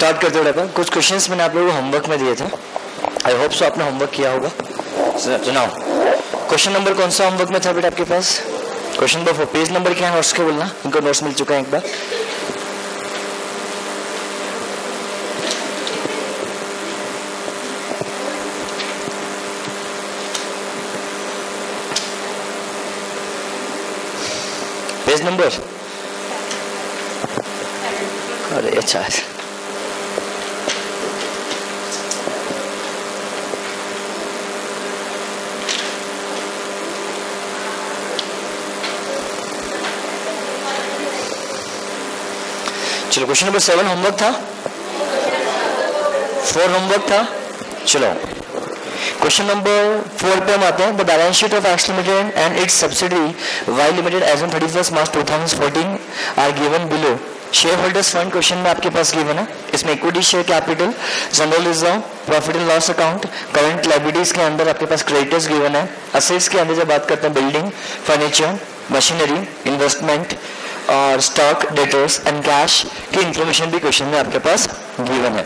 Start करते हुए कुछ क्वेश्चंस मैंने आप लोगों को होमवर्क में दिए थे. आई होप सो आपने होमवर्क किया होगा. सुनाओ, क्वेश्चन नंबर कौन सा होमवर्क में था बेटा आपके पास? Question number 4. पेज नंबर क्या है नोट्स के बोलना, इनको नोट्स मिल चुका है एक बार. पेज नंबर, अरे अच्छा है. चलो क्वेश्चन नंबर 7 होमवर्क था, 4 होमवर्क था. चलो क्वेश्चन नंबर 4 पे हम आते हैं. The balance sheet of x limited and its subsidiary Y limited as on 31 March 2014 are given below. Share holders fund question में आपके पास गिवन है. इसमें equity share capital, general reserve, profit and loss account, current liabilities के अंदर आपके पास creditors given है. असेट्स के अंदर जब बात करते हैं बिल्डिंग, फर्नीचर, मशीनरी, इन्वेस्टमेंट और स्टॉक, डेटर्स एंड कैश की इंफॉर्मेशन भी क्वेश्चन में आपके पास गिवन है.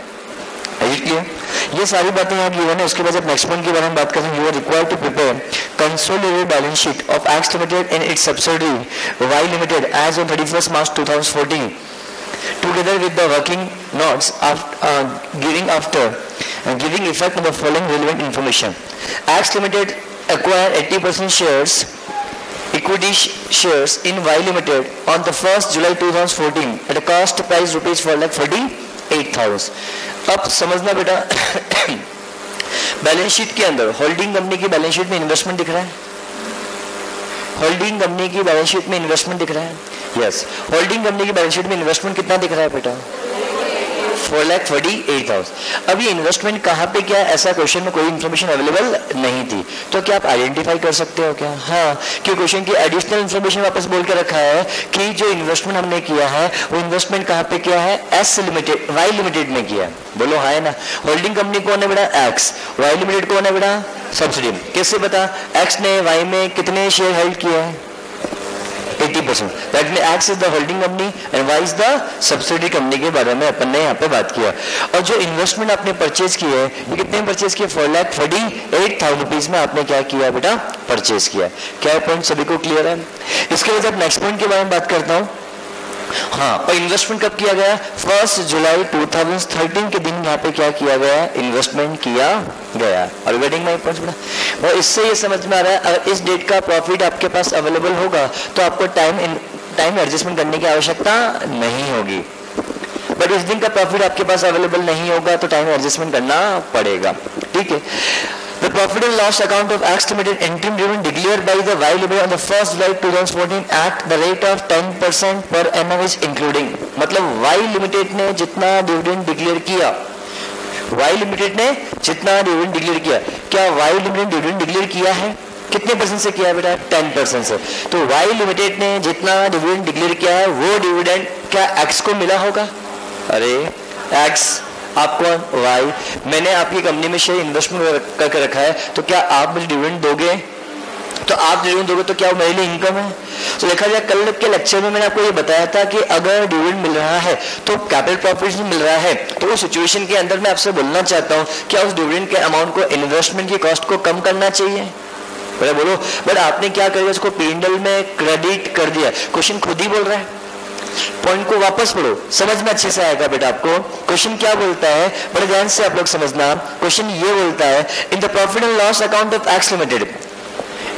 ये सारी बातें यहाँ गिवन है. उसके बाद जब नेक्स्ट पॉइंट के बारे में बात करते हैं, you are required to prepare consolidated balance sheet of x limited and its subsidiary Y limited as on 31 March 2014 together with the working notes of giving effect on the following relevant information. X Limited acquired 80% shares, equity shares in Y Limited on the 1st July 2014 at a cost price rupees 4,48,000. अब समझना बेटा, balance sheet के अंदर holding company की balance sheet में investment दिख रहा है. होल्डिंग कंपनी की बैलेंस शीट में इन्वेस्टमेंट दिख रहा है. यस, होल्डिंग कंपनी की बैलेंस शीट में इन्वेस्टमेंट कितना दिख रहा है बेटा? 4,48,000. अब ये इन्वेस्टमेंट कहाँ पे क्या है, ऐसा क्वेश्चन में कोई इन्फॉर्मेशन अवेलेबल नहीं थी. तो क्या आप आइडेंटिफाई कर सकते हो क्या? हाँ, कि क्वेश्चन की एडिशनल इन्फॉर्मेशन वापस बोल के रखा है कि जो इन्वेस्टमेंट हमने किया है वो इन्वेस्टमेंट कहाँ पे किया है? एस लिमिटेड, वाई लिमिटेड में किया है. बोलो हाँ है ना. होल्डिंग कंपनी कौन है बेटा? एक्स. वाई लिमिटेड कौन है बेटा? सब्सिडी. कैसे बता? एक्स ने वाई में कितने शेयर होल्ड किया है? 80%. That mean X is the holding company and Y is the subsidy company के बारे में अपन ने यहाँ पे बात किया. और जो इन्वेस्टमेंट आपने परचेज की है, ये कितने परचेज किया? 4,48,000 रुपीज में आपने क्या किया बेटा? परचेज किया. क्या पॉइंट सभी को क्लियर है? इसके बाद अब नेक्स्ट पॉइंट के बारे में बात करता हूँ. हाँ, और इन्वेस्टमेंट कब किया गया? 1 जुलाई 2013 के दिन यहाँ पे क्या किया गया? इन्वेस्टमेंट किया गया. और वेटिंग में पहुंच, और इससे ये समझ में आ रहा है अगर इस डेट का प्रॉफिट आपके पास अवेलेबल होगा तो आपको टाइम एडजस्टमेंट करने की आवश्यकता नहीं होगी. बट इस दिन का प्रॉफिट आपके पास अवेलेबल नहीं होगा तो टाइम एडजस्टमेंट करना पड़ेगा. ठीक है. The profit and loss account of X Limited interim dividend declared by the Y Limited on the 1st July 2014 at the rate of 10% per annum is including. मतलब Y Limited ने जितना dividend डिक्लेयर किया, Y Limited ने जितना dividend डिक्लेयर किया, क्या Y Limited डिविडेंड डिक्लेयर किया है? कितने परसेंट से किया बेटा? 10% से. तो Y Limited ने जितना डिविडेंड डिक्लेयर किया है वो डिविडेंड क्या X को मिला होगा? अरे X आपको वाई, मैंने आपकी कंपनी में शेयर इन्वेस्टमेंट करके रखा है, तो क्या आप मुझे डिविडेंड दोगे? तो आप डिविडेंड दोगे तो क्या वो मेरे लिए इनकम है? तो देखा जाए कल के लेक्चर में मैंने आपको ये बताया था कि अगर डिविडेंड मिल रहा है तो कैपिटल प्रॉफिट मिल रहा है, तो उस सिचुएशन के अंदर मैं आपसे बोलना चाहता हूँ क्या उस डिविडेंड के अमाउंट को इन्वेस्टमेंट की कॉस्ट को कम करना चाहिए? बोलो. बट आपने क्या कर दिया? उसको P&L में क्रेडिट कर दिया. क्वेश्चन खुद ही बोल रहा है. पॉइंट को वापस पढ़ो, समझ में अच्छे से आएगा बेटा आपको. क्वेश्चन क्या बोलता है, बड़े ध्यान से आप लोग समझना. क्वेश्चन ये बोलता है in the profit and loss account of x limited,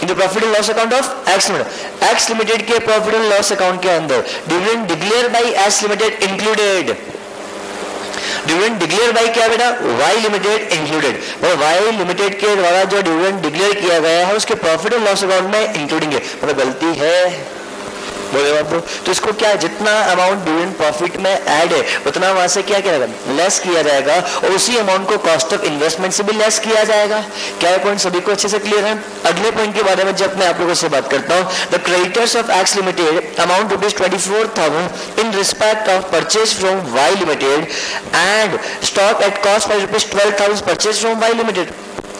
in the profit and loss account of x limited, X limited के प्रॉफिट एंड लॉस अकाउंट के अंदर dividend declare by X limited included. Dividend declare by क्या बेटा? Y limited included. और Y limited के द्वारा जो dividend डिक्लेयर किया गया है उसके प्रॉफिट एंड लॉस अकाउंट में इंक्लूडिंग है. मतलब गलती है बोले बाबू. तो इसको क्या, जितना अमाउंट डिविडेंड प्रॉफिट में ऐड है उतना वहां से क्या किया जाएगा? लेस किया जाएगा. और उसी अमाउंट को कॉस्ट ऑफ इन्वेस्टमेंट से भी लेस किया जाएगा. क्या पॉइंट सभी को अच्छे से क्लियर है? अगले पॉइंट के बारे में जब मैं आप लोगों से बात करता हूँ, the creditors of x limited amount rupees 24,000 in respect of purchase from Y limited and stock at cost by rupees 12,000 purchase from Y limited.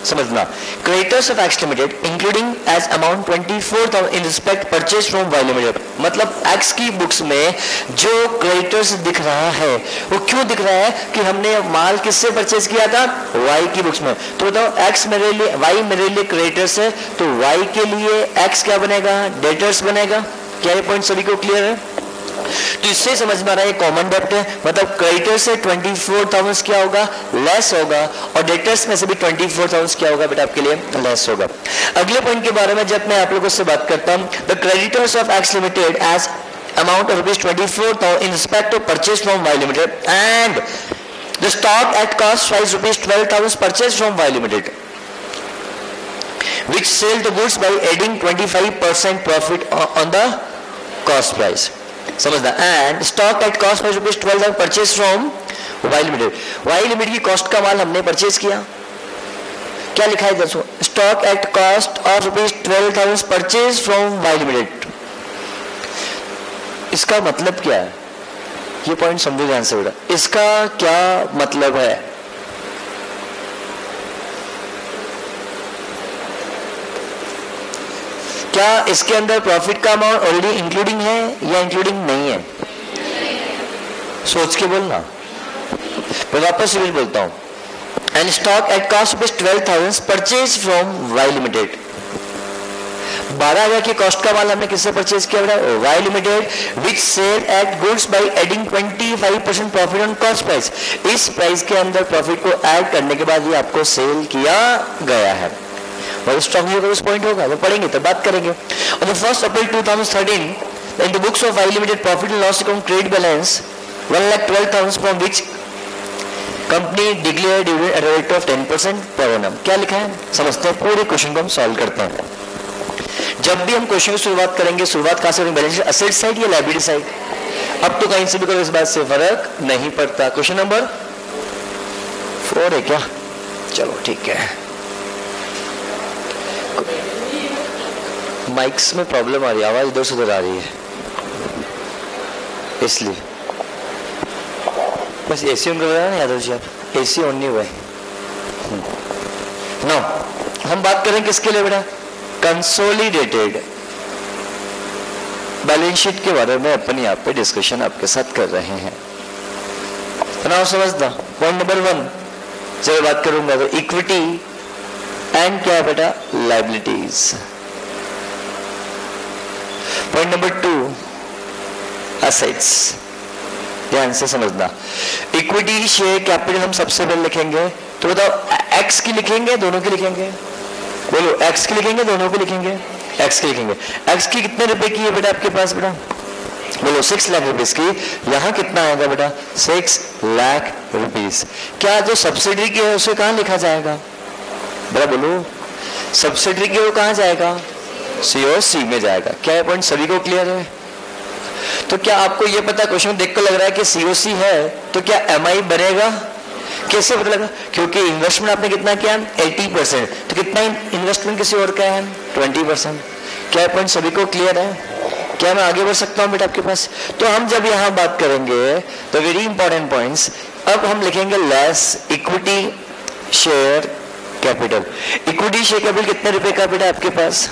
समझना, creditors of x limited including as amount 24,000 in respect purchase from Y limited. मतलब x की books में जो creditors दिख रहा है वो क्यों दिख रहा है कि हमने माल किससे परचेज किया था, वाई की बुक्स में। तो बताओ एक्स मेरे लिए, वाई मेरे लिए क्रेडिटर्स है, तो वाई के लिए एक्स क्या बनेगा, डेटर्स बनेगा। क्या ये पॉइंट सभी को क्लियर है? तो इससे समझ में आ रहा है कॉमन डेब्ट है, मतलब क्रेडिटर से 24,000 क्या होगा, लेस होगा, और डेटर्स में से भी 24,000 क्या होगा बेटा आपके लिए, लेस होगा। अगले पॉइंट के बारे में जब मैं आप लोगों से बात करता हूं, the creditors of x limited as amount of ₹24,000 in respect of purchase from Y limited and the stock at cost price ₹12,000 purchase from Y limited which sell the goods by adding 25% profit on the cost price। समझना, and stock at cost price ₹12,000 purchase from Y limited. Y limited की cost का माल हमने purchase किया, क्या लिखा है इधर, stock at cost of ₹12,000 purchase from Y limited. इसका मतलब क्या है, ये पॉइंट समझो ध्यान से बेटा, इसका क्या मतलब है। क्या इसके अंदर प्रॉफिट का अमाउंट ऑलरेडी इंक्लूडिंग है या इंक्लूडिंग नहीं है? सोच के बोलना, मैं वापस रिपीट बोलता हूं, and stock at cost ₹12,000 purchase from Y limited. 12,000 की कॉस्ट का माल हमने किससे परचेज किया बेटा, Y limited, which sell at goods by adding 25% profit on cost price. इस प्राइस के अंदर प्रॉफिट को ऐड करने के बाद ये आपको सेल किया गया है, और स्टॉक उस पॉइंट होगा वो पढ़ेंगे तो बात करेंगे। On the 1st April 2013 in the books of Y Limited profit and loss account credit balance 1,12,000 from which company declared dividend at a rate of 10% per annum। क्या लिखा है समझते हैं, पूरे क्वेश्चन को हम सॉल्व करते हैं। जब भी हम क्वेश्चन की शुरुआत करेंगे, शुरुआत कहां से करेंगे, बैलेंस शीट असेट साइड या लायबिलिटी साइड। अब तो कहीं से भी करो, इस बात से फर्क नहीं पड़ता। क्वेश्चन नंबर 4 है क्या, चलो ठीक है। माइक्स में प्रॉब्लम आ रही है, आवाज इधर से उधर आ रही है, इसलिए बस एसी ऑन कर रहा है ना यादव जी, आप एसी ऑन नहीं हुआ है। नो, हम बात करें किसके लिए बेटा, कंसोलिडेटेड बैलेंस शीट के बारे में अपन यहाँ पे डिस्कशन आपके साथ कर रहे हैं। नाउ समझना, पॉइंट नंबर 1 जब बात करूंगा तो इक्विटी एंड क्या बेटा, लायबिलिटीज। पॉइंट नंबर 2 एसेट्स, ध्यान से समझना। इक्विटी शेयर कैपिटल हम सबसे पहले लिखेंगे, तो बताओ एक्स की लिखेंगे दोनों की लिखेंगे, बोलो एक्स की लिखेंगे दोनों की लिखेंगे, एक्स की लिखेंगे। एक्स की कितने रुपए की है बेटा आपके पास बेटा, बोलो 6 लाख रुपीस की। यहां कितना आएगा बेटा, 6 लाख रुपीस। क्या जो सब्सिडी की है उसे कहां लिखा जाएगा बेटा, बोलो सब्सिडी की वो कहां जाएगा, COC में जाएगा। क्या ये पॉइंट सभी को क्लियर है? तो क्या आपको ये पता, क्वेश्चन देख कर लग रहा है कि COC है तो क्या MI बनेगा, कैसे पता लगा, क्योंकि इन्वेस्टमेंट आपने कितना किया, 80%, तो कितना इन्वेस्टमेंट किसी और का है, 20%। क्या ये पॉइंट सभी को क्लियर है? क्या मैं आगे बढ़ सकता हूं बेटा आपके पास? तो हम जब यहां बात करेंगे तो वेरी इंपॉर्टेंट पॉइंट्स, अब हम लिखेंगे less equity share capital. Equity share capital कितने रुपए का बेटा आपके पास,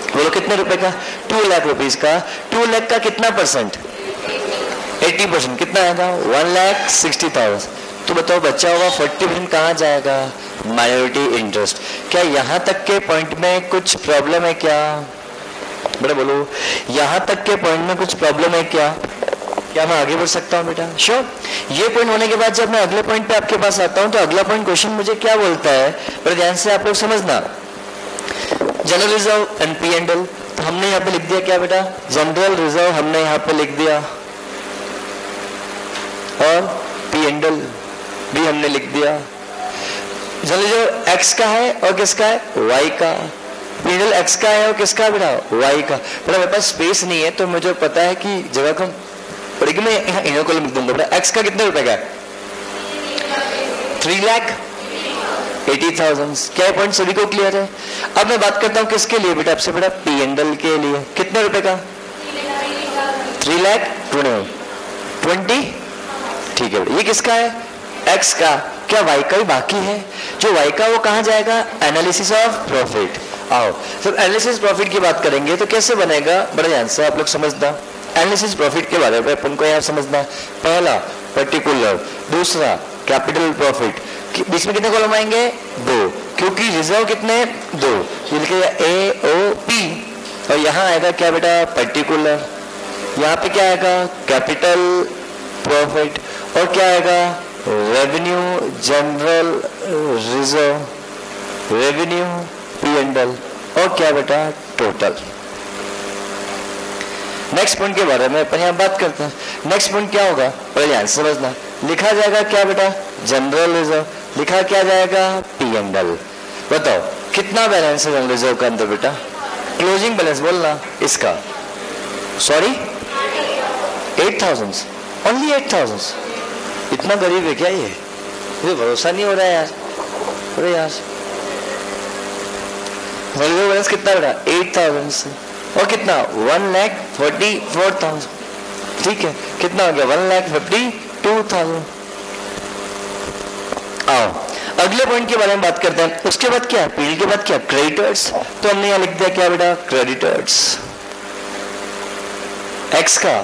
बोलो कितने रुपए का, 2 लाख रुपीस का। 2 लाख का कितना परसेंट, 80%, कितना आएगा, 1,60,000। तो बताओ बच्चा होगा 40% कहां जाएगा, माइनॉरिटी इंटरेस्ट। क्या यहां तक के पॉइंट में कुछ प्रॉब्लम है क्या बेटा, बोलो यहां तक के पॉइंट में कुछ प्रॉब्लम है क्या? क्या मैं आगे बढ़ सकता हूं बेटा? श्योर। ये पॉइंट होने के बाद जब मैं अगले पॉइंट पे आपके पास आता हूं तो अगला पॉइंट क्वेश्चन मुझे क्या बोलता है, पर ध्यान से आप लोग समझना। जनरल रिजर्व एंड P&L, तो हमने यहाँ पे लिख दिया क्या बेटा, जनरल रिजर्व हमने यहाँ पे लिख दिया, और P&L भी हमने लिख दिया। जनरल रिजर्व एक्स का है और किसका है, वाई का। P&L एक्स का है और किसका बेटा, वाई का। बेटा मेरे पास स्पेस नहीं है तो मुझे पता है कि जगह कम पड़ेगी, मैं यहाँ इन्हों को लिख दूंगा। बेटा एक्स का कितने रुपए का है, 3,80,000। क्या पॉइंट सभी को क्लियर है? अब मैं बात करता हूं किसके लिए बेटा आपसे, बेटा P&L के लिए। कितने रुपए का, 3,20,000, ठीक है बेटा। ये किसका है, एक्स का, क्या वाई का भी बाकी है? जो वाई का वो कहाँ जाएगा? Analysis of profit. आओ सब एनालिसिस प्रॉफिट की बात करेंगे तो कैसे बनेगा, बड़े ध्यान से आप लोग समझना। एनालिसिस प्रॉफिट के बारे में अपन को यहाँ समझना। पहला पर्टिकुलर, दूसरा कैपिटल प्रॉफिट, बीच में कितने कॉलम आएंगे? 2, क्योंकि रिजर्व कितने? 2, ये लिखेगा AOP, और यहाँ आएगा क्या बेटा? पर्टिकुलर। यहाँ पे क्या आएगा? कैपिटल प्रॉफिट, और क्या आएगा? Revenue general reserve, revenue P&L, और क्या बेटा? टोटल। नेक्स्ट पॉइंट के बारे में अपन यहाँ बात करते हैं। नेक्स्ट पॉइंट क्या होगा? पहले ध्यान से समझना। लिखा जाएगा क्या बेटा? General reserve. लिखा क्या जाएगा? P&L। बताओ कितना बैलेंस है जनरल रिजर्व का अंदर बेटा? क्लोजिंग बैलेंस बोलना इसका। Sorry 8,000, only 8,000। इतना गरीब है क्या ये? मुझे भरोसा नहीं हो रहा है यार। अरे यार जनरल बैलेंस कितना बेटा? 8,000 से, और कितना? 1,44,000। ठीक है, कितना हो गया? 1,52,000। आओ अगले पॉइंट के बारे में बात करते हैं। उसके बाद क्या? पीरियड के बाद क्या? क्रेडिटर्स। तो हमने यहाँ लिख दिया क्या बेटा? क्रेडिटर्स एक्स का,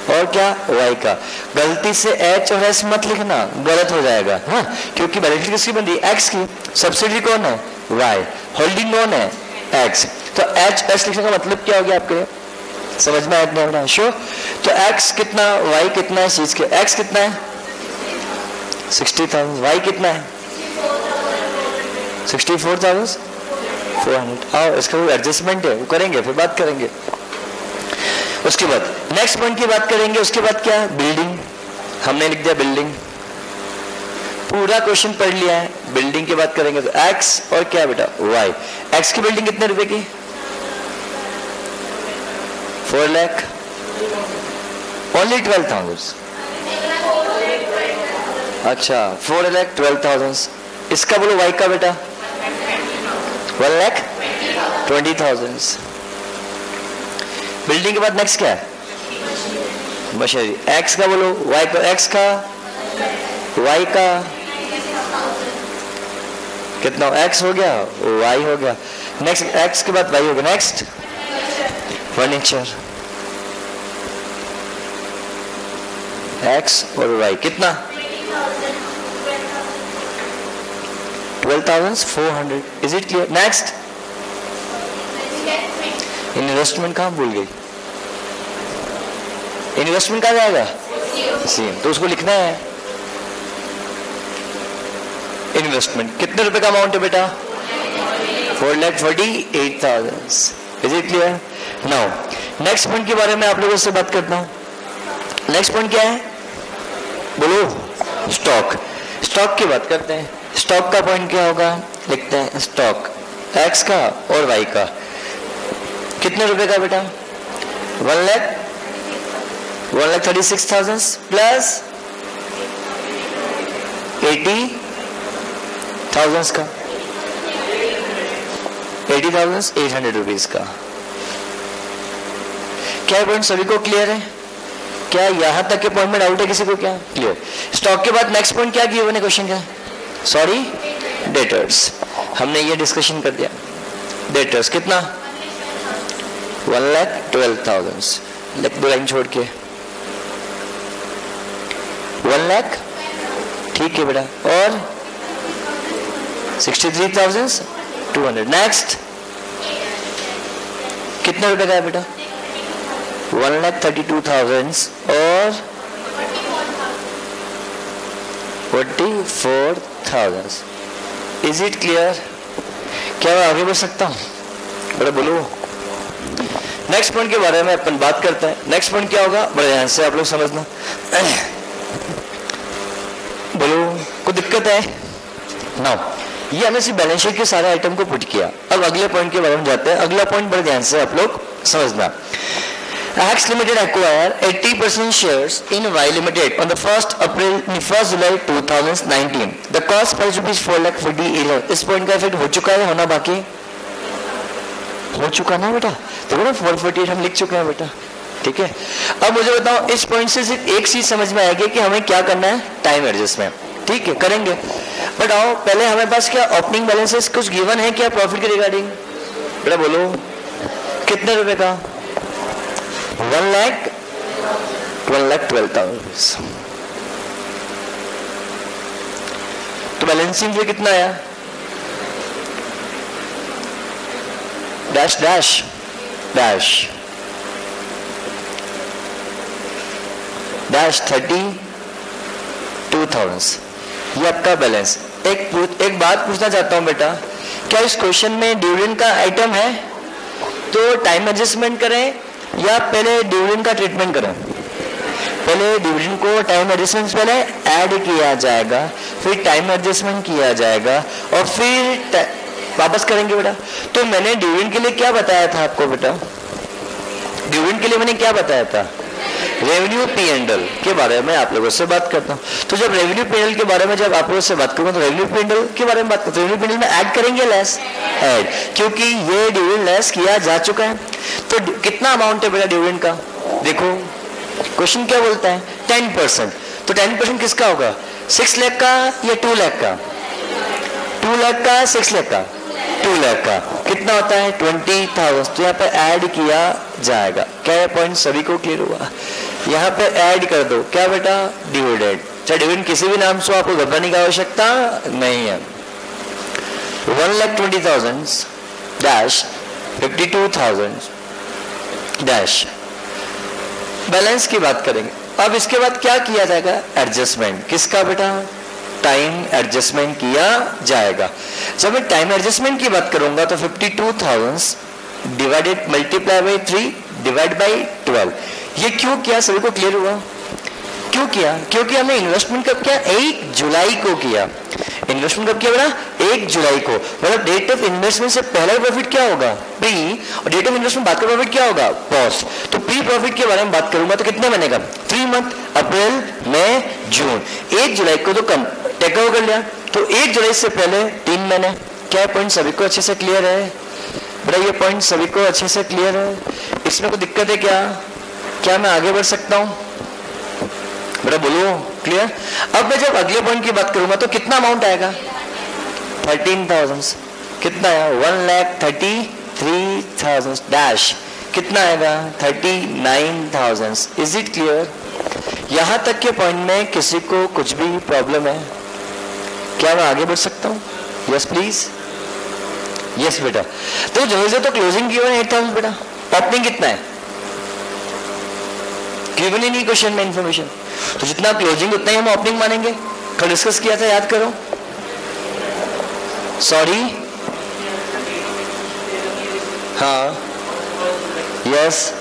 और क्या? वाई का। गलती से H और S मत लिखना, गलत हो जाएगा। हाँ, क्योंकि बैलेंस शीट किसकी बनती है? एक्स की। सब्सिडी कौन है? वाई। होल्डिंग कौन है? एक्स। तो HS लिखने का मतलब क्या हो गया आपके? समझ में आया? श्योर। तो एक्स कितना, वाई कितना है चीज के? एक्स कितना है? 60,000। वाई कितना है? 64,400। आओ इसका कोई एडजस्टमेंट है वो करेंगे, फिर बात करेंगे। उसके बाद नेक्स्ट पॉइंट की बात करेंगे। उसके बाद क्या? बिल्डिंग। हमने लिख दिया बिल्डिंग। पूरा क्वेश्चन पढ़ लिया है। बिल्डिंग की बात करेंगे तो एक्स, और क्या बेटा? वाई। एक्स की बिल्डिंग कितने रुपए की? 4 लाख। ओनली 12,000। अच्छा 4,12,000। इसका बोलो वाई का बेटा? 1,20,000। बिल्डिंग के बाद नेक्स्ट क्या है? मशीनरी। एक्स का बोलो, वाई का? एक्स का, वाई का कितना? एक्स हो गया, वाई हो गया। नेक्स्ट एक्स के बाद वाई हो गया। नेक्स्ट फर्नीचर, एक्स और वाई कितना? 12,400। Is it clear? Next investment कहाँ भूल गई? इन्वेस्टमेंट कहाँ जाएगा? सेम, तो उसको लिखना है। इन्वेस्टमेंट कितने रुपए का अमाउंट है बेटा? 4,48,000। Is it clear? Now next point के बारे में आप लोगों से बात करता हूं। नेक्स्ट पॉइंट क्या है बोलो? स्टॉक। स्टॉक की बात करते हैं। स्टॉक का पॉइंट क्या होगा? लिखते हैं स्टॉक एक्स का और वाई का। कितने रुपए का बेटा? 1,36,000 प्लस 80,000 का, 80,800 रुपीज का। क्या पॉइंट सभी को क्लियर है? क्या यहां तक के पॉइंट में डाउट है किसी को? क्या क्लियर? स्टॉक के बाद नेक्स्ट पॉइंट क्या किया मैंने? क्वेश्चन क्या? Sorry debtors. हमने ये डिस्कशन कर दिया। डेटर्स कितना? 1,12,000। लिख दो लाइन छोड़ के 1 लाख। ठीक है बेटा। और 63,200। नेक्स्ट कितने रुपए का है बेटा? 1,32,000 और 44,000। Is it clear? क्या मैं आगे बढ़ सकता हूं? बड़ा बोलो। नेक्स्ट पॉइंट के बारे में अपन बात करते हैं। नेक्स्ट पॉइंट क्या होगा? बड़े ध्यान से आप लोग समझना। बोलो कोई दिक्कत है? नाउ ये हमने सिर्फ बैलेंस शीट के सारे आइटम को पुट किया। अब अगले पॉइंट के बारे में जाते हैं। अगला पॉइंट बड़े ध्यान से आप लोग समझना। Ax Limited acquire 80% shares in Y Limited on the 1st July 2019. The cost price rupees 4,40,000. इस पॉइंट का इफेक्ट हो चुका है, होना बाकी हो चुका ना बेटा? देखो ना 448 हम लिख चुके हैं बेटा। ठीक है, अब मुझे बताओ इस पॉइंट से सिर्फ एक चीज समझ में आएगी कि हमें क्या करना है? Time adjustment. ठीक है करेंगे। बट आओ पहले हमारे पास क्या ओपनिंग बैलेंसेस कुछ गिवन है क्या प्रॉफिट के रिगार्डिंग? बेटा बोलो कितने रुपए का? 1,12,000। तो बैलेंसिंग फिर कितना आया? डैश डैश डैश डैश 32,000 ये आपका बैलेंस। एक बात पूछना चाहता हूं बेटा, क्या इस क्वेश्चन में डिविडेंड का आइटम है? तो टाइम एडजस्टमेंट करें या पहले डिविडेंड का ट्रीटमेंट करें? पहले डिविडेंड को टाइम एडजस्टमेंट पहले ऐड किया जाएगा, फिर टाइम एडजस्टमेंट किया जाएगा और फिर वापस करेंगे बेटा। तो मैंने डिविडेंड के लिए क्या बताया था आपको बेटा? डिविडेंड के लिए मैंने क्या बताया था? रेवेन्यू P&L के बारे में आप लोगों से बात करता हूँ। तो जब रेवेन्यू P&L के बारे में जब आप लोगों से बात करूंगा तो रेवेन्यू P&L के बारे में बात करता हूँ। रेवेन्यू P&L में ऐड करेंगे लेस ऐड, क्योंकि ये डिविडेंड लेस किया जा चुका है। तो कितना अमाउंट है बेटा डिविडेंड का? देखो क्वेश्चन क्या बोलता है 10%। तो 10% किसका होगा? 6 लाख का या 2 लाख का? 2 लाख का 6 लाख का? 2 लाख का। कितना होता है? 20,000। तो यहाँ पे ऐड किया जाएगा। क्या पॉइंट सभी को क्लियर हुआ? यहाँ पे ऐड कर दो क्या बेटा? डिविडेंड। चाहे डिविडेंड किसी भी नाम से आपको घबराने की आवश्यकता नहीं है। 1,20,000 डैश 52,000 डैश बैलेंस की बात करेंगे। अब इसके बाद क्या किया जाएगा? एडजस्टमेंट। किसका बेटा? टाइम एडजस्टमेंट किया जाएगा। जब मैं टाइम एडजस्टमेंट की बात करूंगा तो 52,000 divided multiply by 3 divide by 12। ये क्यों किया? सभी को क्लियर हुआ? क्यों किया? क्योंकि हमने इन्वेस्टमेंट कब किया? 1 जुलाई को किया। इन्वेस्टमेंट कब किया बेटा? 1 जुलाई को। मतलब डेट ऑफ इन्वेस्टमेंट से पहला प्रॉफिट क्या होगा? प्री, और डेट ऑफ इन्वेस्टमेंट बाद का प्रॉफिट क्या होगा? पोस्ट। तो प्री प्रॉफिट के बारे में बात करूंगा तो कितने महीने का? 3 मंथ, अप्रैल मई जून। 1 जुलाई को तो कम टेक ओवर कर लिया, तो 1 जुलाई से पहले 3 महीने। क्या पॉइंट सभी को अच्छे से क्लियर है बेटा? ये पॉइंट सभी को अच्छे से क्लियर है? इसमें कोई दिक्कत है क्या? क्या मैं आगे बढ़ सकता हूं बेटा? बोलो क्लियर। अब मैं जब अगले पॉइंट की बात करूंगा तो कितना अमाउंट आएगा? 13,000। कितना आया? 1,33,000 डैश कितना आएगा? 39,000। Is it clear? यहां तक के पॉइंट में किसी को कुछ भी प्रॉब्लम है? क्या मैं आगे बढ़ सकता हूं? Yes please. यस बेटा। तो जो तो क्लोजिंग गिवन 8,000 बेटा। ओपनिंग कितना है? गिवन ही नहीं क्वेश्चन में इंफॉर्मेशन। तो जितना क्लोजिंग उतना ही हम ओपनिंग मानेंगे। कल डिस्कस किया था, याद करो। सॉरी, हाँ, यस,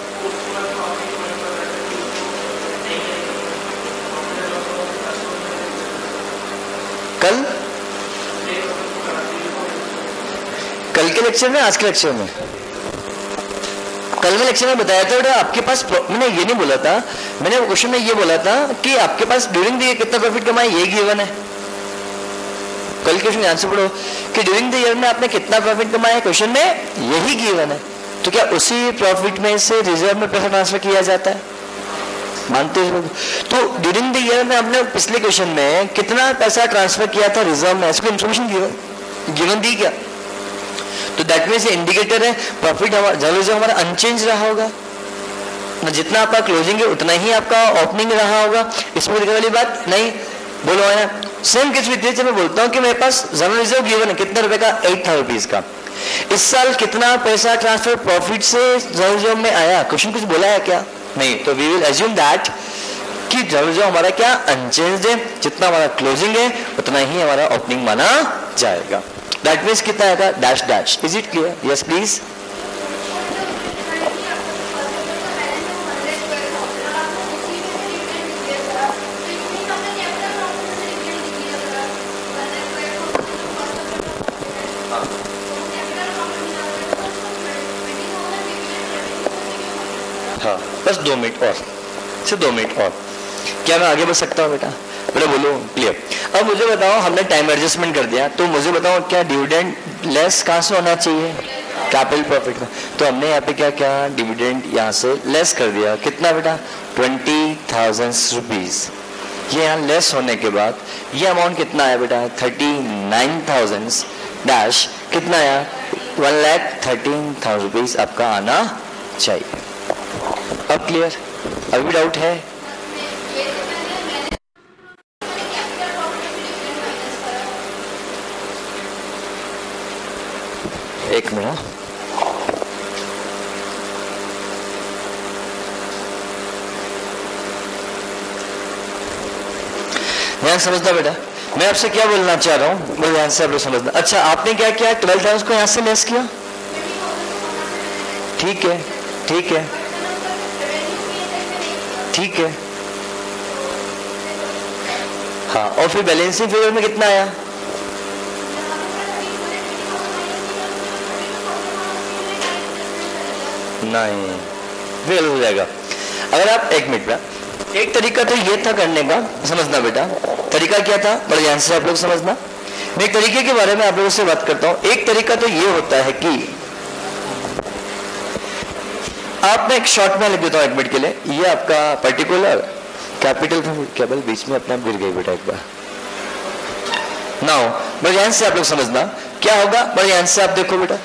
कल के लेक्चर में, आज के लेक्चर में? कल में लेक्चर में बताया था बेटा आपके पास, मैंने ये नहीं बोला था, मैंने क्वेश्चन में ये बोला था कि आपके पास ड्यूरिंग द ईयर कितना प्रॉफिट कमाया ये गिवन है। कल के क्वेश्चन आंसर पढ़ो कि ड्यूरिंग द ईयर में आपने कितना प्रॉफिट कमाया, क्वेश्चन में यही गिवन है। तो क्या उसी प्रॉफिट में से रिजर्व में पैसा ट्रांसफर किया जाता है? मानते हो? तो ड्यूरिंग द ईयर में आपने पिछले क्वेश्चन में कितना पैसा ट्रांसफर किया था रिजर्व में, इसको इन्फॉर्मेशन गिवन दी क्या? तो दैट मीन्स इंडिकेटर है प्रॉफिट हमारा अनचेंज रहा होगा, जितना आपका क्लोजिंग है उतना ही आपका ओपनिंग रहा होगा। इसमें दिखने वाली बात नहीं। बोलो है सेम किस विधि मैं बोलता हूँ कि मेरे पास जनरल रिजर्व गिवन है कितने रुपए का? 8,000 रुपीज का। इस साल कितना पैसा ट्रांसफर प्रॉफिट से जनरल रिजर्व में आया? क्वेश्चन कुछ बोला है क्या? नहीं। तो वी विल एज्यूम दैट कि जनरल रिजर्व हमारा क्या अनचेंज्ड है, जितना हमारा क्लोजिंग है उतना ही हमारा ओपनिंग माना जाएगा। दैट मीन्स कितना आएगा? Dash dash. Is it clear? Yes please. हाँ, बस 2 मिनट और, सिर्फ 2 मिनट और। क्या मैं आगे बढ़ सकता हूँ बेटा? बेटा बोलो क्लियर। अब मुझे बताओ, हमने टाइम एडजस्टमेंट कर दिया, तो मुझे बताओ क्या डिविडेंड लेस कहाँ से होना चाहिए? कैपिटल प्रॉफिट का। तो हमने यहाँ पे क्या क्या डिविडेंड यहाँ से लेस कर दिया। कितना बेटा? 20,000 रुपीज। ये यहाँ लेस होने के बाद ये अमाउंट कितना है बेटा 39,000 डैश कितना आया 1,13,000 रुपीज आपका आना चाहिए। अब क्लियर? अभी डाउट है? एक मिनट, ध्यान समझना बेटा, मैं आपसे क्या बोलना चाह रहा हूँ वो ध्यान से आप लोग समझना। अच्छा आपने क्या किया 12,000 को यहाँ से लेस किया, ठीक है ठीक है ठीक है, हाँ, और फिर बैलेंसिंग फिगर में कितना आया? नहीं, फेल हो जाएगा। अगर आप एक मिनट में, एक तरीका तो ये था करने का, समझना बेटा, तरीका क्या था बड़े ध्यान से आप लोग समझना। मैं एक तरीके के बारे में आप लोगों से बात करता हूं। एक तरीका तो ये होता है कि आप मैं एक शॉर्ट में लिख देता हूं 1 मिनट के लिए, ये आपका पर्टिकुलर कैपिटल केवल बीच में अपने आप गिर गई बेटा एक बार। नाउ बड़े ध्यान से आप लोग समझना क्या होगा, बड़े ध्यान से आप देखो बेटा,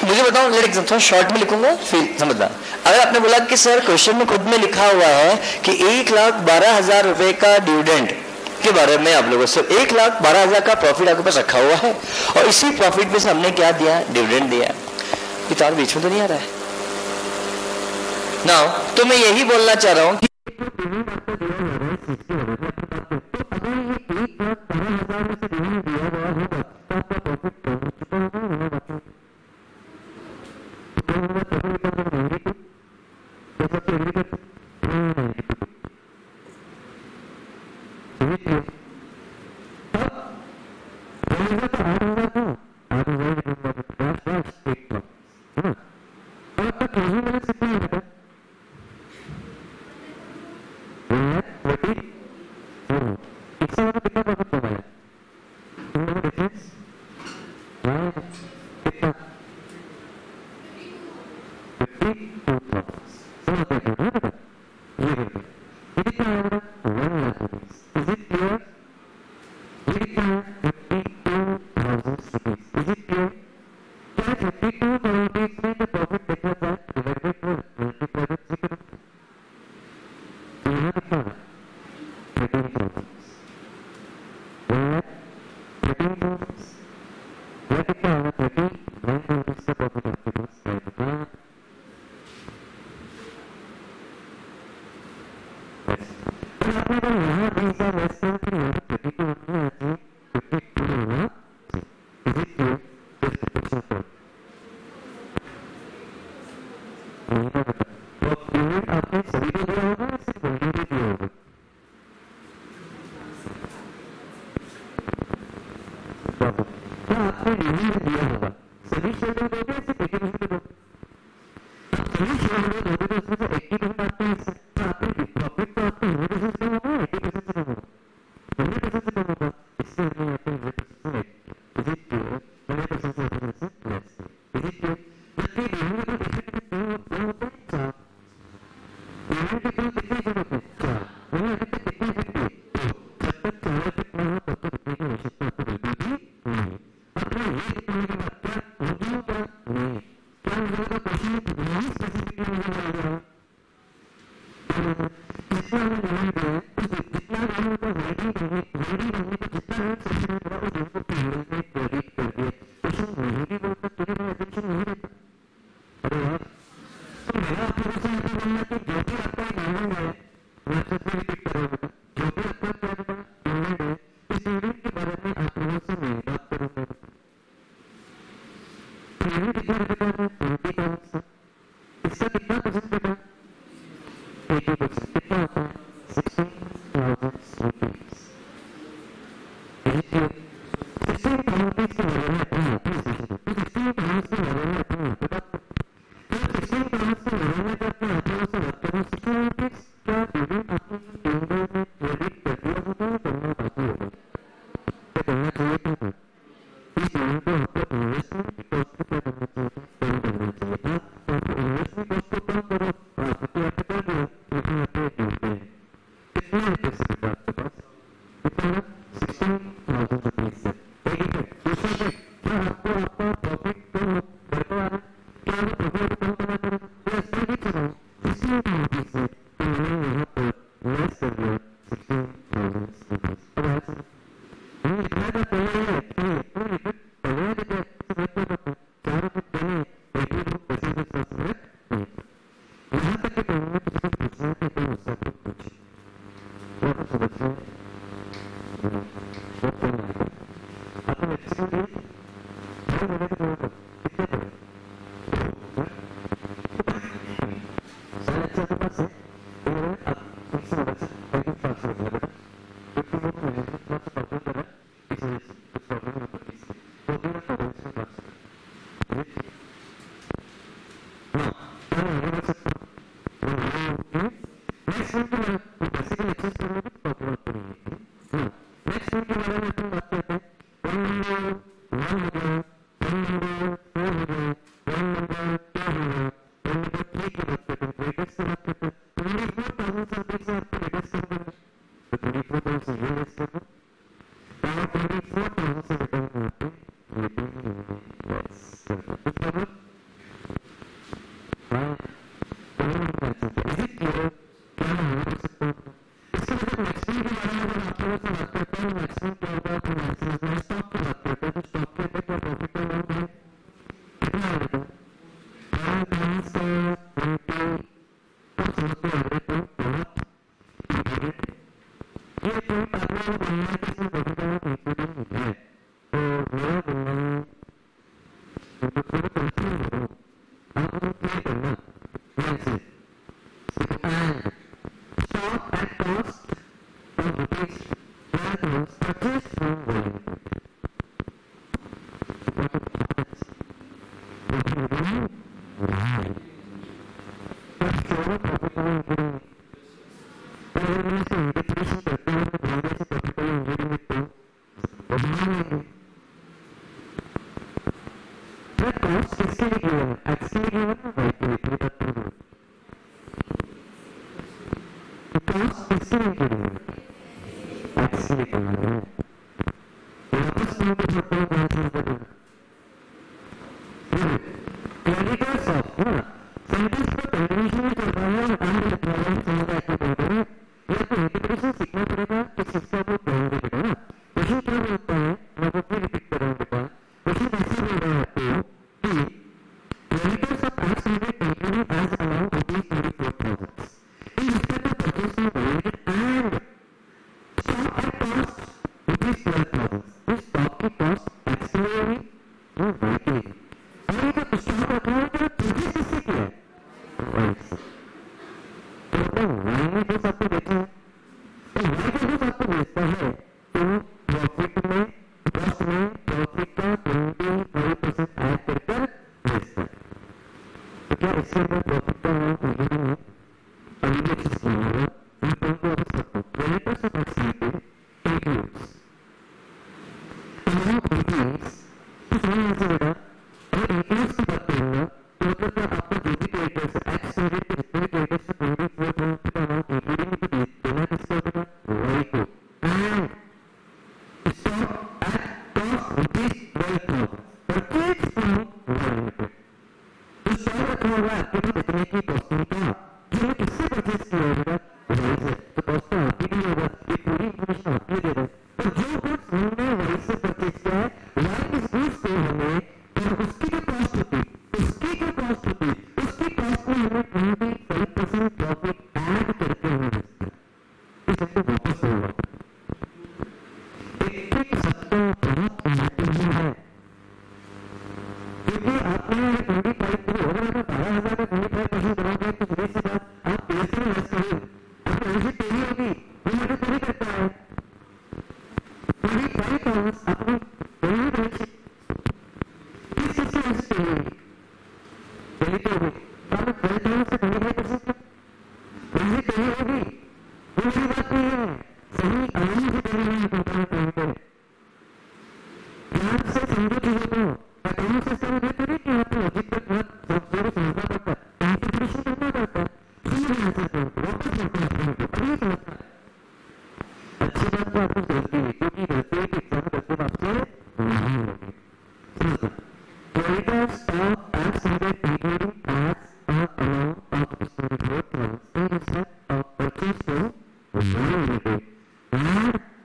मुझे बताओ लेट एग्जाम थोड़ा शॉर्ट में लिखूंगा फिर समझना। अगर आपने बोला कि सर क्वेश्चन में खुद में लिखा हुआ है कि 1,12,000 रुपए का डिविडेंड के बारे में आप लोगों से 1,12,000 का प्रॉफिट आपके पास रखा हुआ है और इसी प्रॉफिट पे से हमने क्या दिया, डिविडेंड दिया, ये तार बीच में तो नहीं आ रहा है ना। तो मैं यही बोलना चाह रहा हूं कि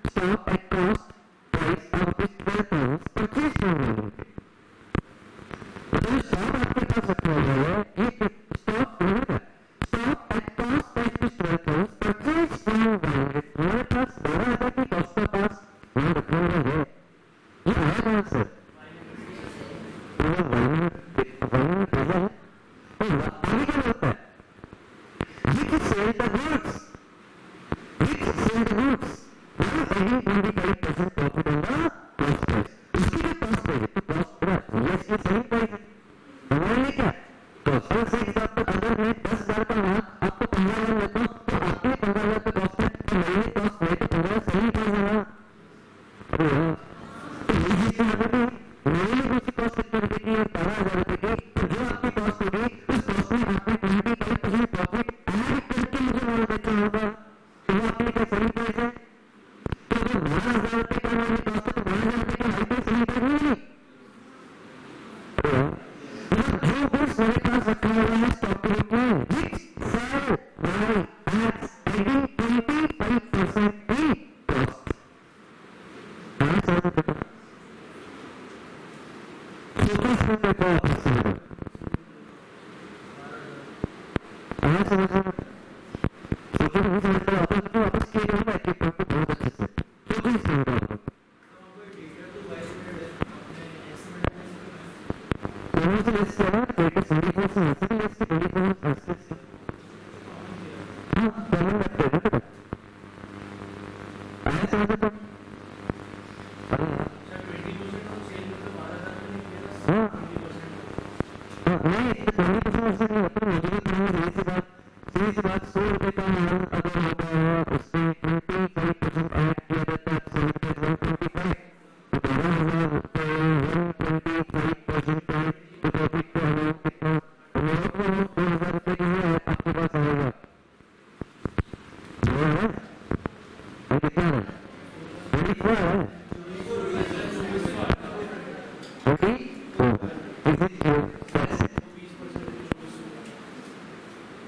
Stop at cost, price of this 12 pounds, purchase from answer आगे क्या होता है which sell the goods earning 25% profit on the cost price उसकी क्या cost price है तो cost पूरा GST selling price है हमारे क्या तो सर से एग्जाम्पल अगर मैं 10,000 का माल आपको 15,000 लेता हूँ तो आपके 15,000 का कॉस्ट है तो मेरे कॉस्ट है तो 15,000 सेलिंग प्राइस है ना अरे हाँ तो ये चीज अगर मैंने दूसरी कॉस्ट 70 रुपए की और 12,000 रुपए की तो जो आपकी कॉस्ट होगी उस कॉस्ट में आपने 25% प्रॉफिट ऐड करके मुझे माल बेचना होगा तो वो आपके क्या सेलिंग प्राइस है तो अगर 12,000 रुपए का माल कॉस्ट है तो 12,000 रुपए का हाई प्राइस सेलिंग प्राइस नहीं अरे हाँ जो कुछ मेरे पास रखा हुआ है स्टॉक में which sell my at adding 25% in cost कहाँ से होता है छोटा छोटा का वापस से कहाँ से होता है छोटे नहीं समझता वापस किए जाऊंगा एक एक को बहुत अच्छे से छोटे ही समझता हूँ कौन से लिस्ट है ना तो एक 74 से ऐसे भी लिस्ट 24 ऐसे हाँ कौन लगता है ना आने समझे तो अरे हाँ हाँ नहीं तो 20% ऐसे नहीं होता मुझे सही से बात 100 रुपए का माल अगर होता है उसमें 25% ऐड किया जाता है तो 125 तो 12,000 रुपए 125% ऐड तो प्रॉफिट का अमाउंट कितना अमाउंट 2,000 रुपए की है आपके पास आएगा जो है और कितना है 24 है okay is it clear that's it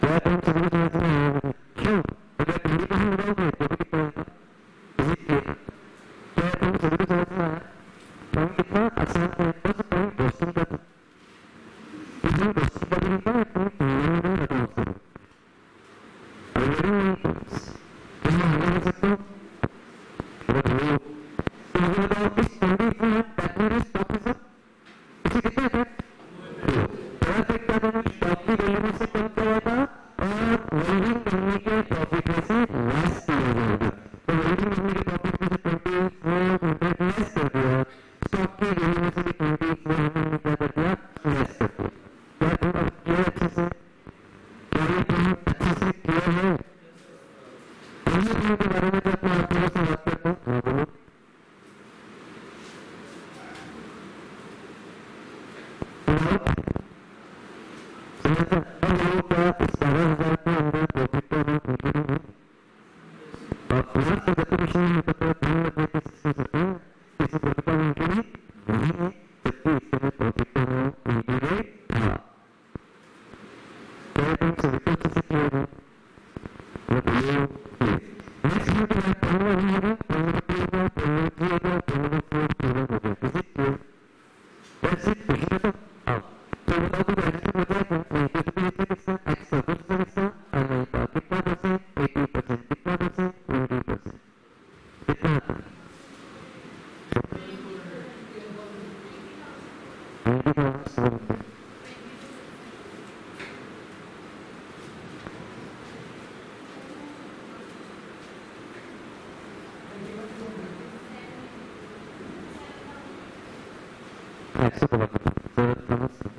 क्या तुम सभी समझ में आएगा क्यों अगर 20% लगाओगे तो भी कितना होगा इज इट क्लियर क्या तुम सभी समझ में आया पॉइंट कितना आसान पॉइंट था पॉइंट क्वेश्चन का था इसमें क्वेश्चन का भी था पॉइंट नहीं लगा उसमें ऑलरेडी नहीं पॉइंट्स तुम आगे हो सकते हो बट वो तो मुझे बताओ इस पॉइंट में टेक्निकल स्टॉक है सर इसे कितना इफेक्ट परफेक्ट क्या था स्टॉक की वैल्यू में से कम किया था और वेल्डिंग करने के प्रॉफिट में से लेस किया जाएगा तो वेल्डिंग करने के प्रॉफिट में से 24 लेस कर दिया स्टॉक की वैल्यू में से भी 24 हमने क्या कर दिया लेस कर दिया क्या तुम अब किया अच्छे से क्या ये तुम अच्छे से किया है अन्य चीजों के बारे में जो अपने आप लोगों से बात करते हैं हाँ बोलो समझता और लोगों का इस 12,000 के अंदर प्रॉफिट का अमाउंट इंक्लूडिंग है और प्लस का डेफिनेशन में पता है 3 लाख रुपए से सकते हैं किसी प्रॉफिट का अमाउंट इंक्लूडिंग नहीं है जबकि इसमें प्रॉफिट का अमाउंट इंक्लूडेड था क्या तुम सभी को अच्छे से किया है वो बोलो नेक्स्ट में तो मैं 15 नहीं होगा 15 किएगा 15 किएगा 15 4 होगा is it clear that's it question तो आओ तो बताओ तो ऐसे बताओ तो कितना कितना एक्स सर्विस का कितना अरे कितना परसेंट 80% कितना परसेंट 20% कितना आता है 20,000 रुपए एक्स को बताओ सर नमस्ते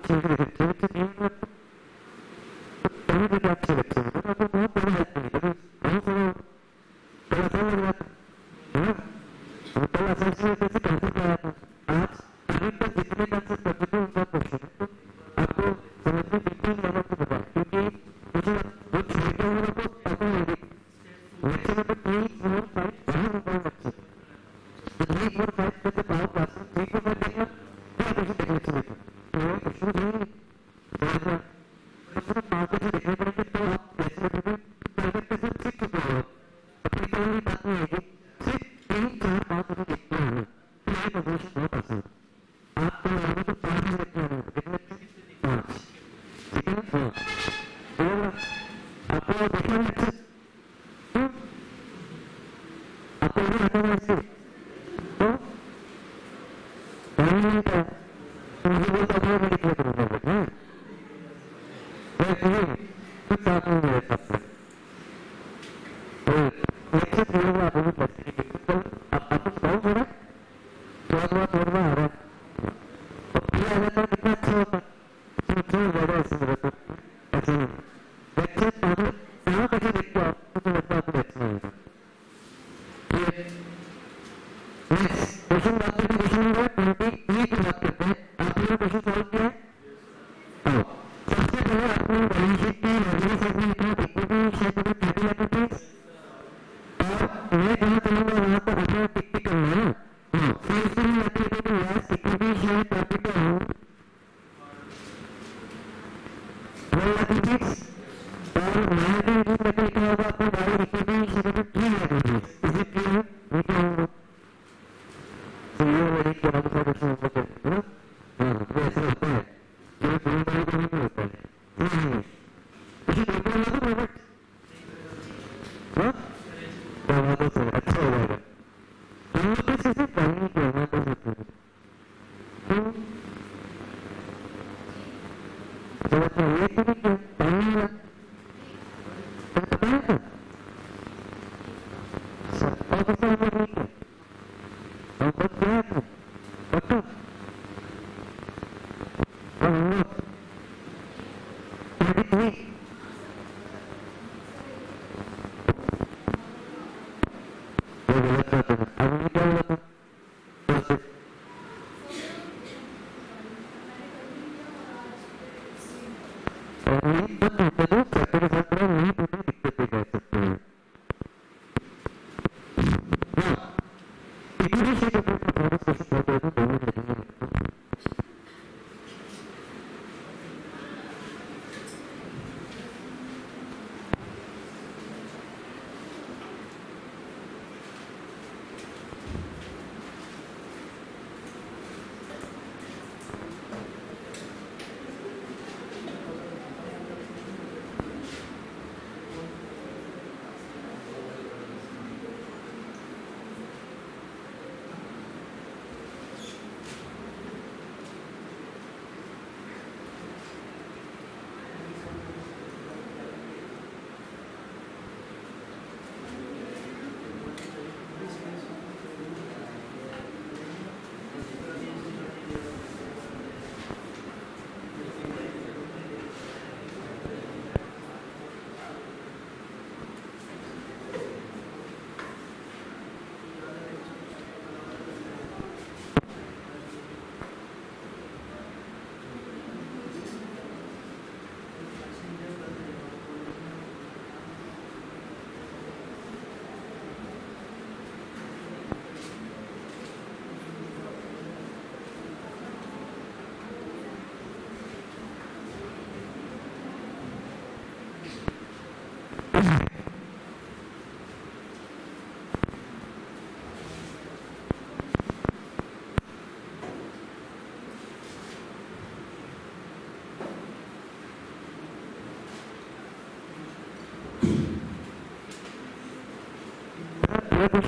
question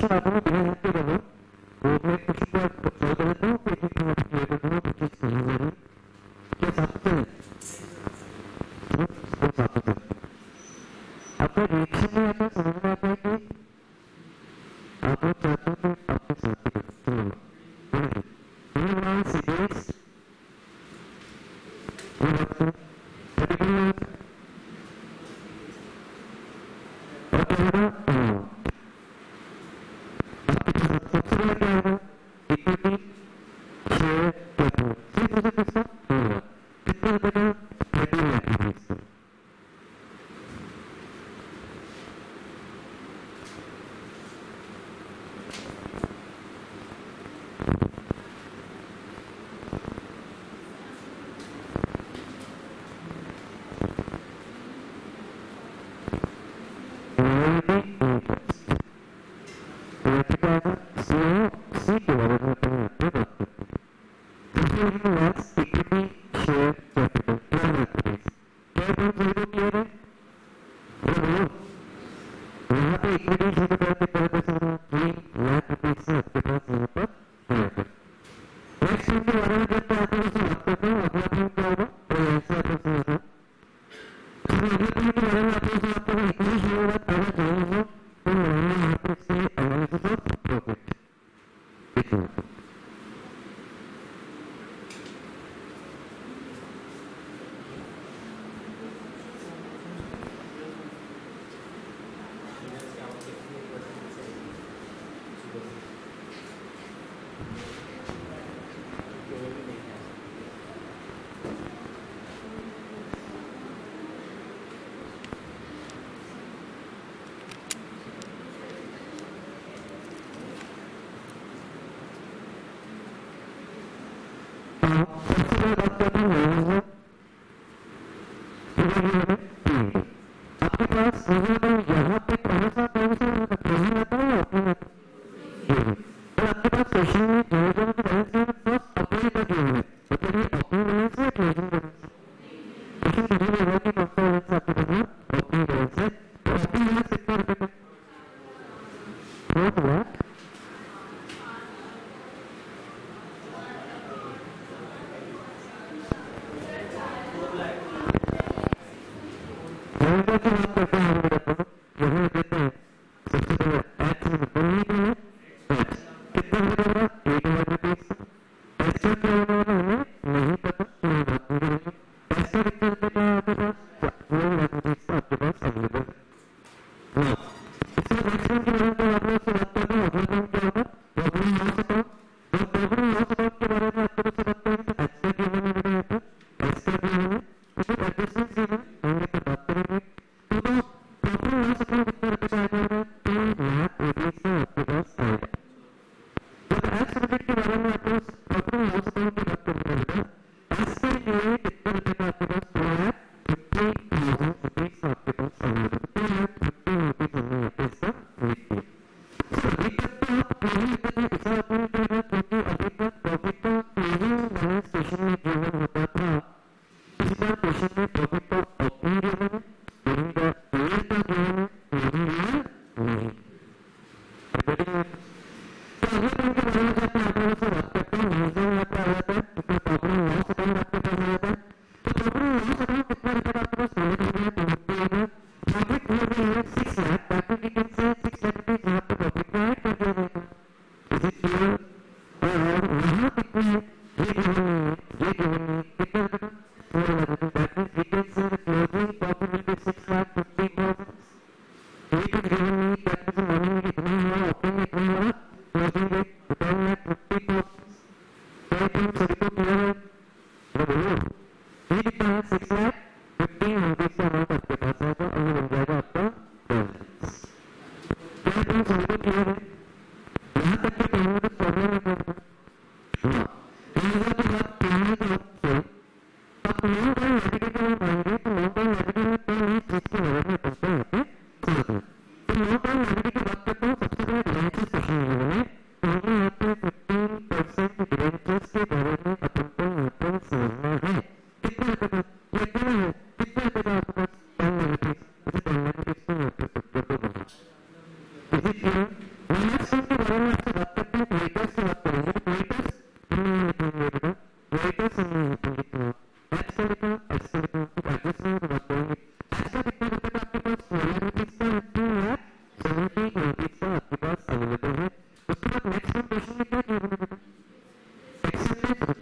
आपने ध्यान रखते रहो वो मैं कुछ सॉल्व कर लेता हूँ कि कुछ मैं क्लियर कर दूँगा कुछ चीज़ नहीं हो रही क्या सकते हैं वो सकते हैं आपको रिएक्शन में आता समझ में आता है कि आप लोग चाहते हैं कि आपके साथ cigarettes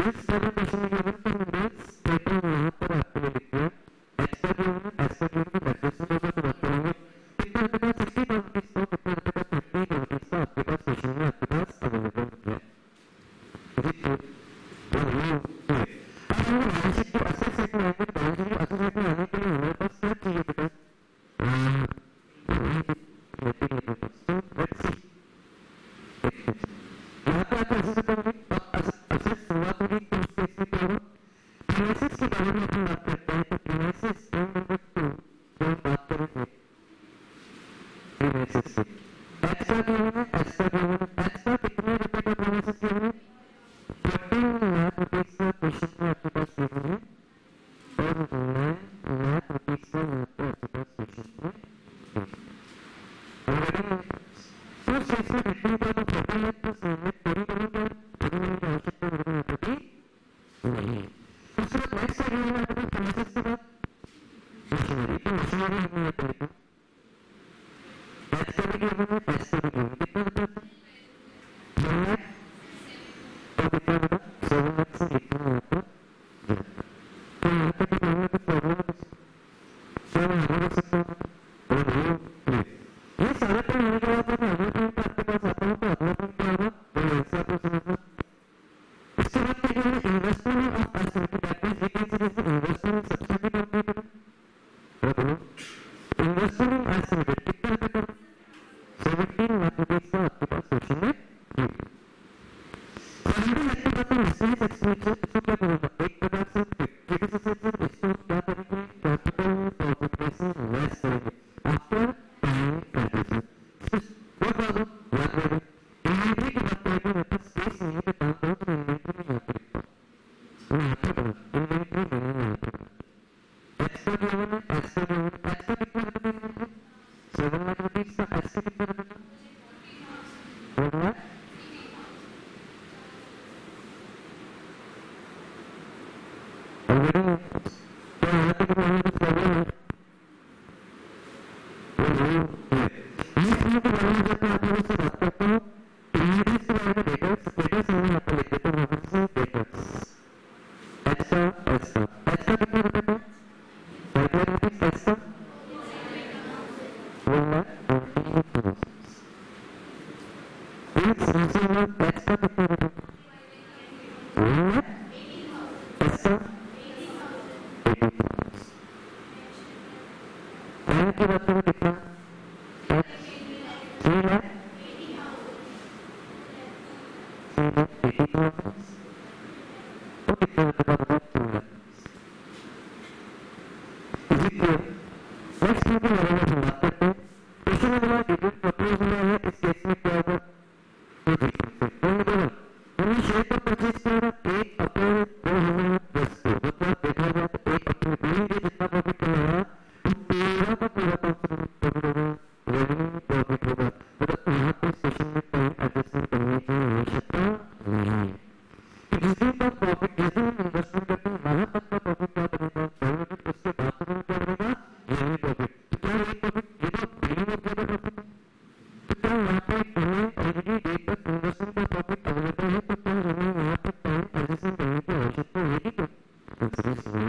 This presentation is given from Index, taking मैंने आपके लिए लिख दिया एक्स्ट्रा जो है एक्स्ट्रा जो है एडजस्टमेंट होगा तो बात करेंगे कितने आपके पास 60 प्रॉपर्टीज को कितने आपके पास 50 प्रॉपर्टीज को आपके पास क्वेश्चन में आपके पास अवेलेबल है अब हम बैलेंस शीट को असेट सेट में आएंगे तो बैलेंस शीट को असेट सेट में आने के लिए हमारे पास क्या चाहिए बेटा यहाँ पे आपको असेट करेंगे असेट शुरुआत होगी तो उसके इससे क्या होगा प्रीमाइसेस के बारे में अपन बात करते हैं तो प्रीमाइसेस पॉइंट नंबर 2 जो हम बात करेंगे प्रीमाइसेस से एक्स्ट्रा जो है एक्स्ट्रा कितने रुपए का प्रीमाइसेस जो है 15 लाख रुपए का क्वेश्चन में आपके पास गिवन है और 9 लाख रुपए का यहाँ पे आपके पास क्वेश्चन में तो सेक्शन रिटर्न का तो 14 लाख प्लस 9 लाख पूरी करेंगे पूरी होने की आवश्यकता मेरे को यहाँ पे नहीं है उसके बाद नेक्स्ट आ गया आपके पास प्रीमाइसेस के बाद मशीनरी तो मशीनरी हमने यहाँ पे लिखा एक्स्ट्रा भी किया हमने एक्स्ट्रा भी किया कितना बता 9 लाख तो कितना बता 7 लाख से लिखना है यहाँ पे तो यहाँ पे तो हमने कुछ प्रॉब्लम है क्या मैं आगे बढ़ सकता हूँ और ये सारा काम होने के बाद मैं अगला पॉइंट आपके पास आता हूँ तो अगला पॉइंट क्या होगा वो यहाँ से आपको समझना उसके बाद क्या करेंगे investment of acid that means we can say investment सबसे भी करते हैं इन्वेस्टमेंट ऑफ एसिड कितना रुपए का 17 लाख रुपए का आपके पास क्वेश्चन में फंडिंग लगने का तो मिसलेनियस एक्सपेंडिचर इसको क्या करेगा एक प्रकार से फिक्स्ड एसेट्स है इसको क्या करेंगे कैपिटल प्रॉफिट में से लेस करेंगे after paying capital what was it याद रखें इन्वेंटरी की बात करेंगे मेरे पास स्पेस नहीं है तो काम करो तो इन्वेंटरी में यहाँ पे लिखता हूँ मैं यहाँ पे करूँ इन्वेंटरी नहीं है यहाँ पे एक्स्ट्रा जो है एक्स्ट्रा कितना रुपए का इन्वेंटरी 7 लाख रुपए का एक्स्ट्रा कितना रुपए का 1 लाख ऑलरेडी तो यहाँ पे कितना कुछ प्रॉब्लम है के बारे में जब मैं आप लोगों से बात करता हूँ इन्वेंटरीज के बारे में डेटर्स हमने यहाँ पे लिख देते हैं वहाँ से डेटर्स एक्स्ट्रा कितना रुपए का 5 लाख रुपए एक्स्ट्रा 1 लाख 20,000 एक सीजन में एक्स्ट्रा कितना रुपए 1 लाख एक्स्ट्रा 80,000 टाइम की बात करें कितना 3 लाख 80,000 तो कितने रुपए का बता 2 लाख नेक्स्ट के बारे में हम बात करते हैं क्वेश्चन नंबर 1 प्रपोज हुआ है इस केस में क्या होगा हमने शेयर का परचेज किया 1 अप्रैल 2010 को मतलब देखा जाए तो 1 अप्रैल बिलिंग के जितना प्रॉफिट कमाया तो 13 का पूरा प्रॉफिट होगा रेवेन्यू प्रॉफिट होगा मतलब यहाँ पे सेशन में कोई एडजस्टमेंट करने की आवश्यकता नहीं है जिस दिन का प्रॉफिट जिस दिन हम इन्वेस्टमेंट करते हैं वहां तक का प्रॉफिट क्या बनेगा पहले दिन उसके बाद का क्या बनेगा यही प्रॉफिट तो क्या यही प्रॉफिट ये तो बिलिंग ऑफ द प्रॉफिट है तो क्या यहाँ पे हमें ऑलरेडी डेट तक इन्वेस्टमेंट का प्रॉफिट अवेलेबल है तो क्या हमें यहाँ पे टाइम एडजस्टमेंट करने की आवश्यकता होगी क्या आंसर इज नो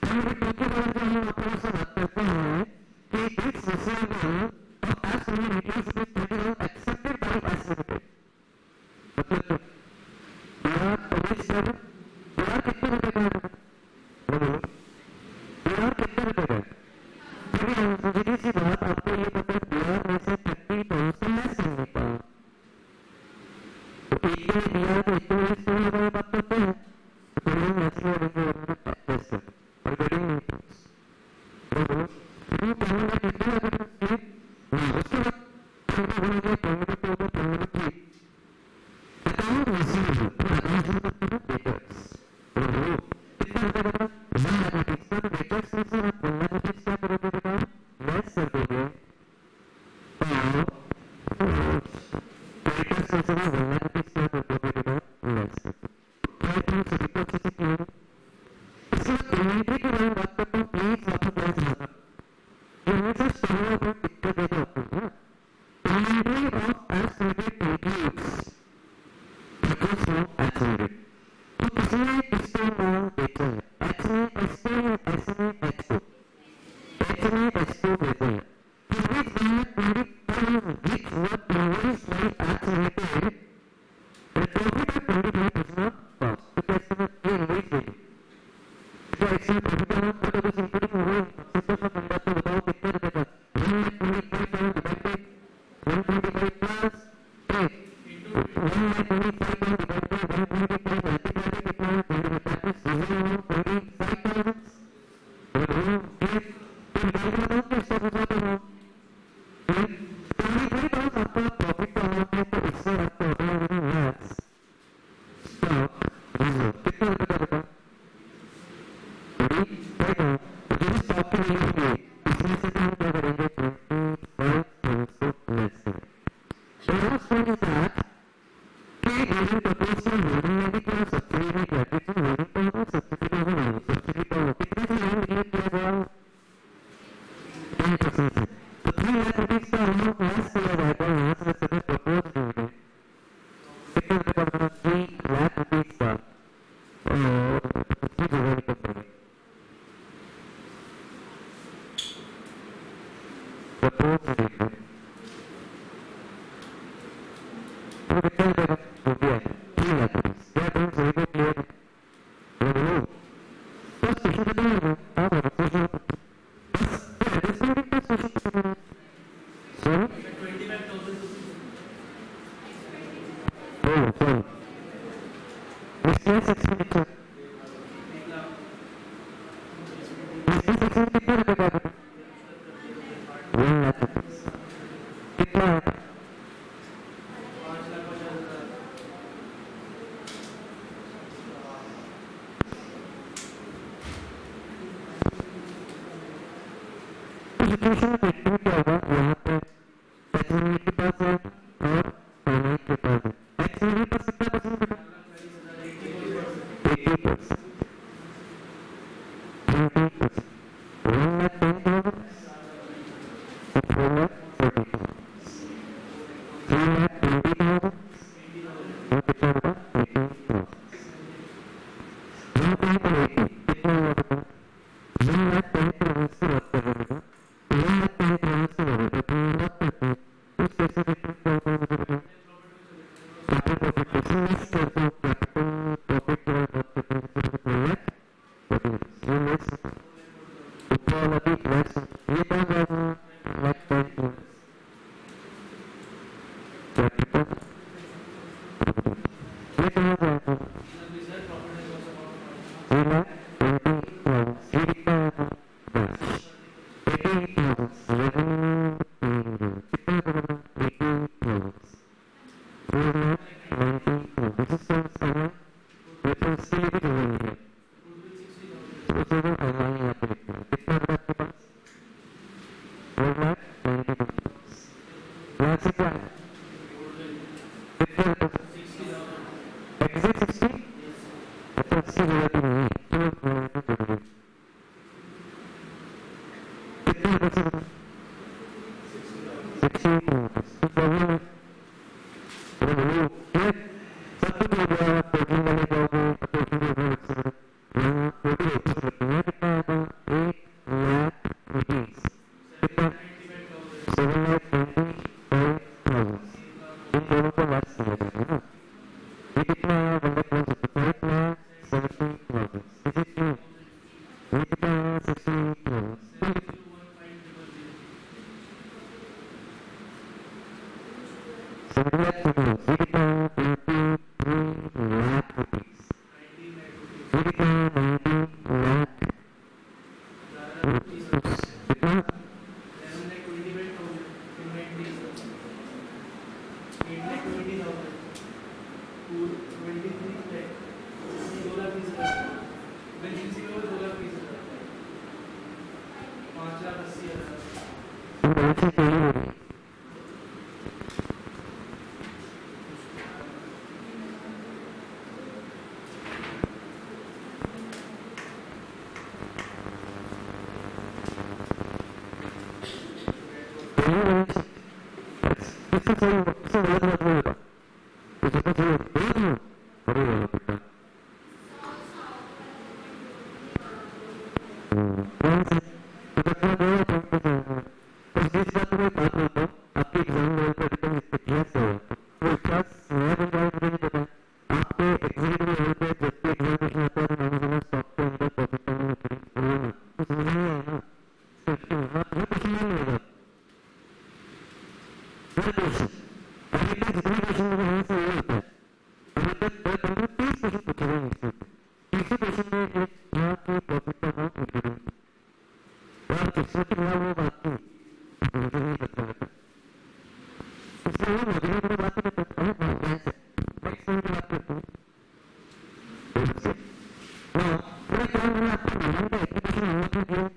हम के बारे में हम आपको से बात करते हैं कि this receivable of as many retail cities that are accepted by as limited मतलब यहाँ पब्लिश कर यहाँ कितने रुपए का है बोलो यहाँ कितने रुपए का है चलिए सीधी सी बात आपको ये पता है बिहार में से 30,000 लेस करने का तो एक दिन दिया है तो एक दिन इसके बारे में बात करते हैं तो फिर हम नेचुरल रेवेन्यू टेस्ट करते हैं और गेटिंग बोलो ये कहूँगा कितने रुपए का उसके बाद हर क्वेश्चन अभी तक जितने क्वेश्चन मुझे यहाँ से ये होता है अभी तक 30 क्वेश्चन पूछे गए मुझसे तीसरे क्वेश्चन में एक यहाँ की प्रॉफिट का अमाउंट पूछे गए और किस्मत की वो बात थी मुझे नहीं पता होता इसलिए वो मुझे अपनी बात को पता है नेक्स्ट टाइम की बात करते हैं पूरे काम में आपको नाम का एप्लीकेशन होना चाहिए